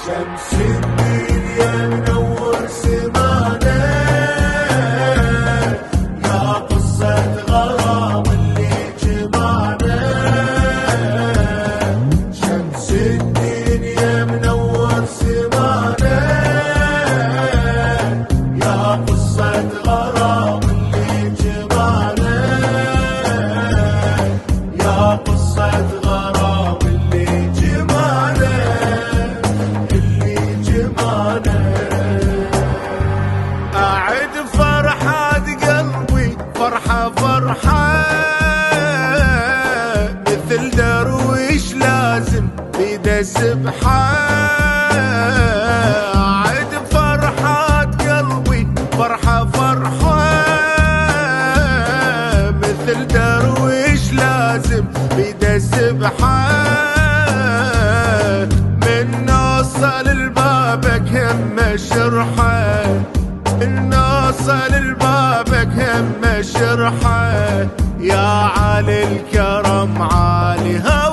شمس الدين يا منور سمانا، يا قصة غرام اللي جمعنا. شمس الدين يا منور سمانا، يا قصة غرام اللي جمعنا. يا قصة غرام اللي جمعنا، اللي جمعنا. أعد فرحة قلبي فرحة فرحة، مثل درويش لازم بيده سبحة. أعد فرحة قلبي فرحة فرحة، مثل درويش لازم بيده سبحة. من نوصل لبابك همه شرحه، من نوصل لبابك همه شرحه. يا عالي الكرم عالي هوى